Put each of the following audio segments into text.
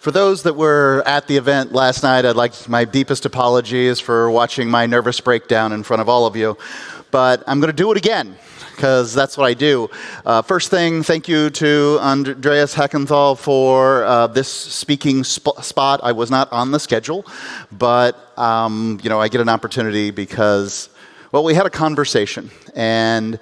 For those that were at the event last night, I'd like my deepest apologies for watching my nervous breakdown in front of all of you. But I'm going to do it again, because that's what I do. First thing, thank you to Andreas Heckenthal for this speaking spot. I was not on the schedule, but I get an opportunity because, well, we had a conversation, and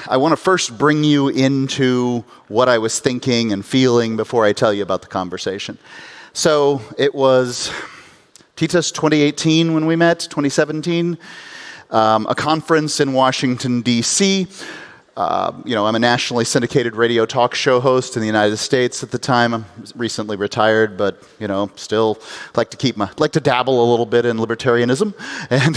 I want to first bring you into what I was thinking and feeling before I tell you about the conversation. So it was TITUS 2018 when we met, 2017, a conference in Washington, D.C. I'm a nationally syndicated radio talk show host in the United States at the time. I'm recently retired, but still like to dabble a little bit in libertarianism. And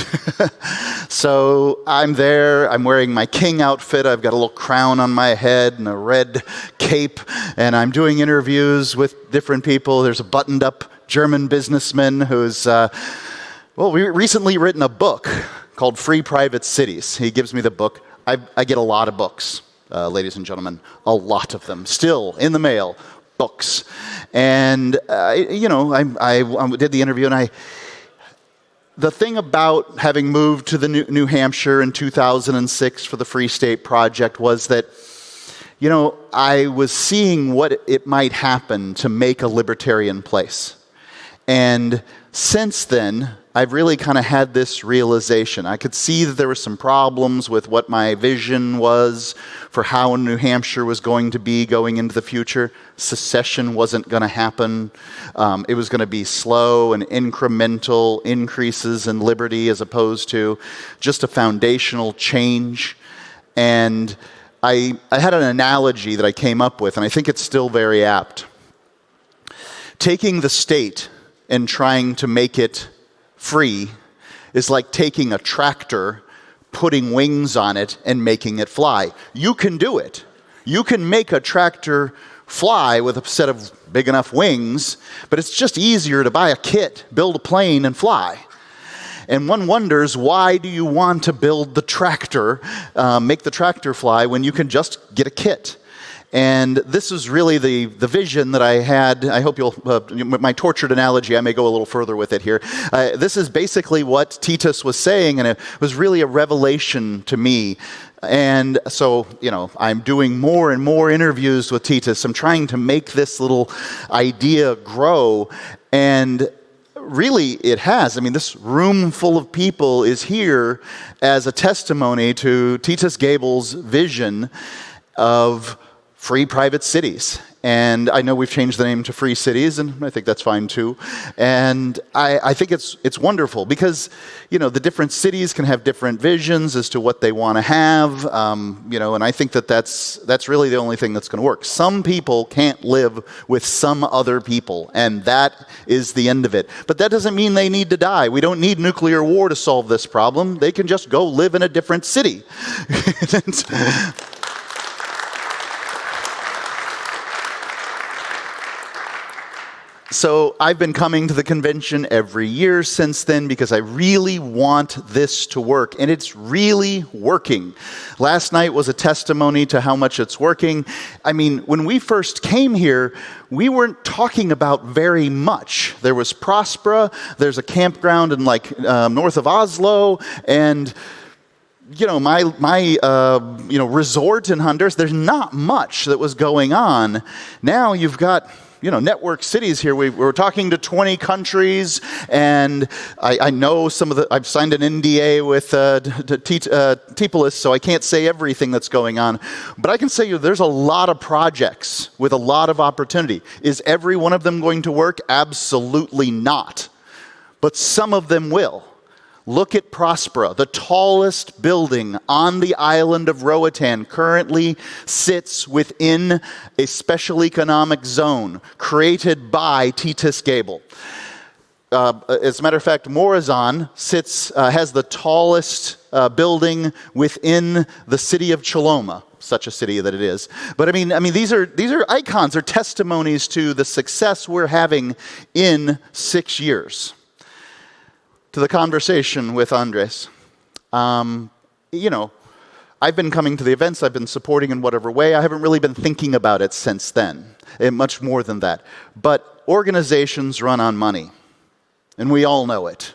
so I'm there. I'm wearing my king outfit. I've got a little crown on my head and a red cape, and I'm doing interviews with different people. There's a buttoned-up German businessman who's we recently written a book called Free Private Cities. He gives me the book. I get a lot of books, ladies and gentlemen, a lot of them, still in the mail, books. And, I did the interview, and the thing about having moved to the New Hampshire in 2006 for the Free State Project was that, I was seeing what it might happen to make a libertarian place. And since then, I've really kind of had this realization. I could see that there were some problems with what my vision was for how New Hampshire was going to be going into the future. Secession wasn't going to happen. It was going to be slow and incremental increases in liberty as opposed to just a foundational change. And I had an analogy that I came up with, and I think it's still very apt. Taking the state and trying to make it free is like taking a tractor, putting wings on it, and making it fly. You can do it. You can make a tractor fly with a set of big enough wings, but it's just easier to buy a kit, build a plane, and fly. And one wonders, why do you want to build the tractor, make the tractor fly, when you can just get a kit? And this is really the vision that I had. I hope you'll, my tortured analogy, I may go a little further with it here. This is basically what TITUS was saying, and it was really a revelation to me. And so, I'm doing more and more interviews with TITUS. I'm trying to make this little idea grow, and really it has. This room full of people is here as a testimony to Titus Gebel's vision of free private cities. And I know we've changed the name to Free Cities, and I think that's fine too. And I think it's wonderful because, the different cities can have different visions as to what they want to have, and I think that's really the only thing that's going to work. Some people can't live with some other people, and that is the end of it. But that doesn't mean they need to die. We don't need nuclear war to solve this problem. They can just go live in a different city. So I've been coming to the convention every year since then because I really want this to work, and it's really working. Last night was a testimony to how much it's working. When we first came here, we weren't talking about very much. There was Prospera, there's a campground in north of Oslo, and my resort in Honduras, there's not much that was going on. Now you've got network cities here. We're talking to 20 countries, and I know I've signed an NDA with TIPOLIS, so I can't say everything that's going on. But I can say there's a lot of projects with a lot of opportunity. Is every one of them going to work? Absolutely not. But some of them will. Look at Prospera. The tallest building on the island of Roatan currently sits within a special economic zone created by Titus Gebel. As a matter of fact, Morazan has the tallest building within the city of Choloma, such a city that it is. But these are icons, or testimonies to the success we're having in 6 years. To the conversation with Andres, I've been coming to the events, I've been supporting in whatever way. I haven't really been thinking about it since then, much more than that. But organizations run on money, and we all know it.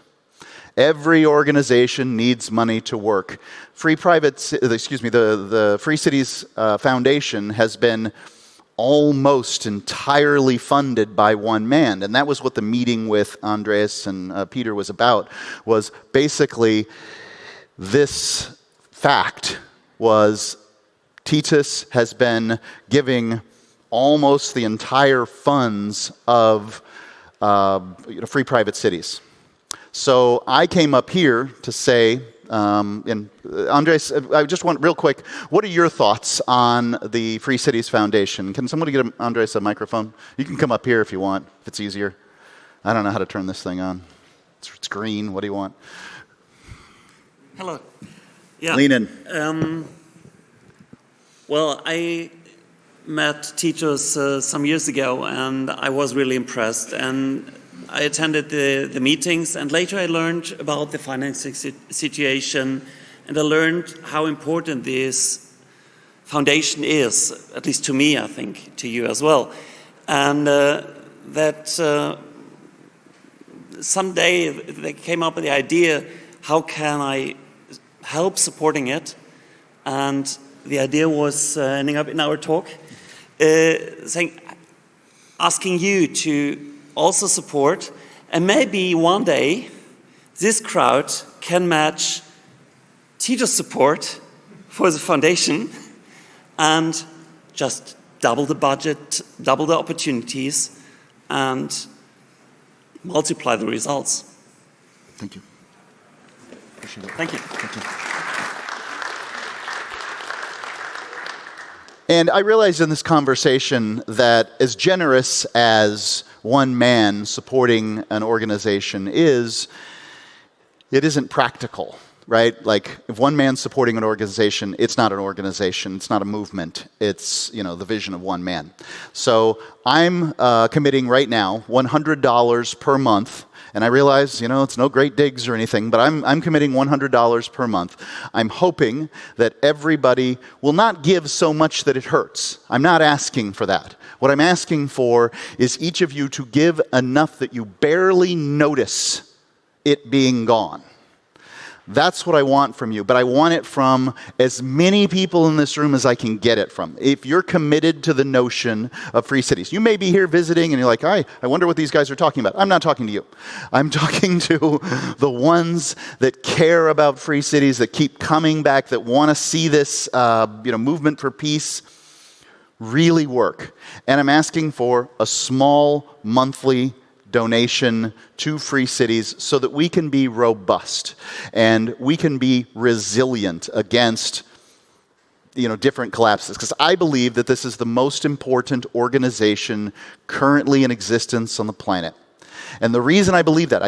Every organization needs money to work. The Free Cities Foundation has been almost entirely funded by one man, and that was what the meeting with Andreas and Peter was about. Was basically this fact was Titus has been giving almost the entire funds of Free Private Cities. So I came up here to say, and Andres, I just want real quick, what are your thoughts on the Free Cities Foundation? Can somebody get Andres a microphone? You can come up here if you want, if it's easier. I don't know how to turn this thing on. It's green. What do you want? Hello. Yeah. Lean in. Well, I met Titus some years ago, and I was really impressed. And I attended the meetings, and later I learned about the financing situation, and I learned how important this foundation is, at least to me, I think, to you as well. And that someday they came up with the idea, how can I help supporting it? And the idea was ending up in our talk, asking you to also support, and maybe one day this crowd can match Titus' support for the foundation and just double the budget, double the opportunities, and multiply the results. Thank you. Appreciate it. Thank you. Thank you. And I realized in this conversation that as generous as one man supporting an organization is, it isn't practical, right? Like if one man's supporting an organization, it's not an organization, it's not a movement, it's, the vision of one man. So I'm committing right now $100 per month. And I realize, it's no great digs or anything, but I'm committing $100 per month. I'm hoping that everybody will not give so much that it hurts. I'm not asking for that. What I'm asking for is each of you to give enough that you barely notice it being gone. That's what I want from you, but I want it from as many people in this room as I can get it from. If you're committed to the notion of Free Cities, you may be here visiting and you're like, I wonder what these guys are talking about. I'm not talking to you. I'm talking to the ones that care about Free Cities, that keep coming back, that want to see this movement for peace really work. And I'm asking for a small monthly donation to Free Cities so that we can be robust and we can be resilient against different collapses, because I believe that this is the most important organization currently in existence on the planet. And the reason I believe that,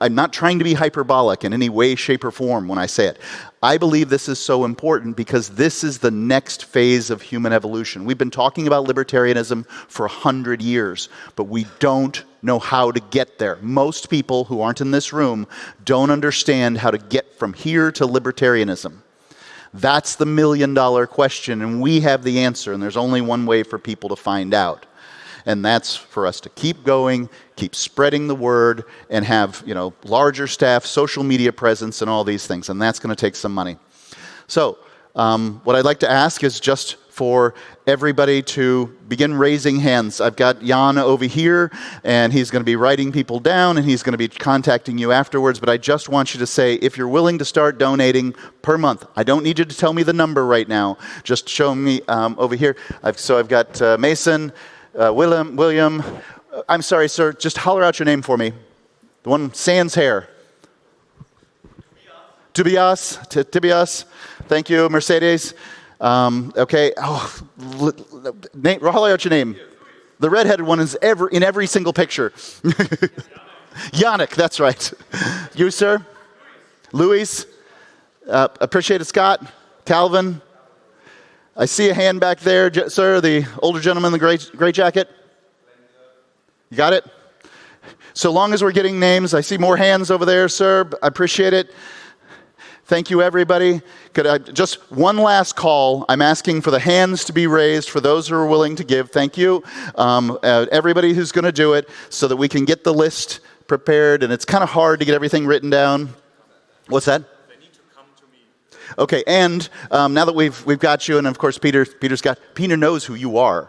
I'm not trying to be hyperbolic in any way, shape, or form when I say it. I believe this is so important because this is the next phase of human evolution. We've been talking about libertarianism for 100 years, but we don't know how to get there. Most people who aren't in this room don't understand how to get from here to libertarianism. That's the million-dollar question, and we have the answer, and there's only one way for people to find out. And that's for us to keep going, keep spreading the word, and have, larger staff, social media presence, and all these things. And that's going to take some money. So what I'd like to ask is just for everybody to begin raising hands. I've got Jan over here, and he's going to be writing people down, and he's going to be contacting you afterwards. But I just want you to say, if you're willing to start donating per month, I don't need you to tell me the number right now. Just show me over here. I've got Mason, William, I'm sorry, sir, just holler out your name for me. The one sans hair. Tobias. Thank you, Mercedes. Okay. Holler out your name. The redheaded one is in every single picture. Yannick, that's right. You, sir? Luis. Appreciate it, Scott. Calvin. I see a hand back there, sir, the older gentleman in the gray jacket. You got it? So long as we're getting names, I see more hands over there, sir. I appreciate it. Thank you, everybody. Could I just one last call? I'm asking for the hands to be raised for those who are willing to give. Thank you, everybody who's going to do it, so that we can get the list prepared. And it's kind of hard to get everything written down. What's that? Okay, and now that we've got you, and of course Peter knows who you are.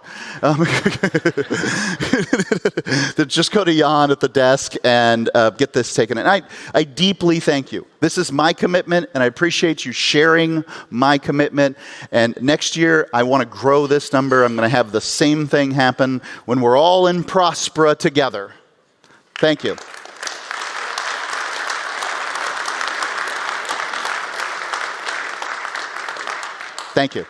Just go to Jan at the desk and get this taken. And I deeply thank you. This is my commitment, and I appreciate you sharing my commitment. And next year, I want to grow this number. I'm going to have the same thing happen when we're all in Prospera together. Thank you. Thank you.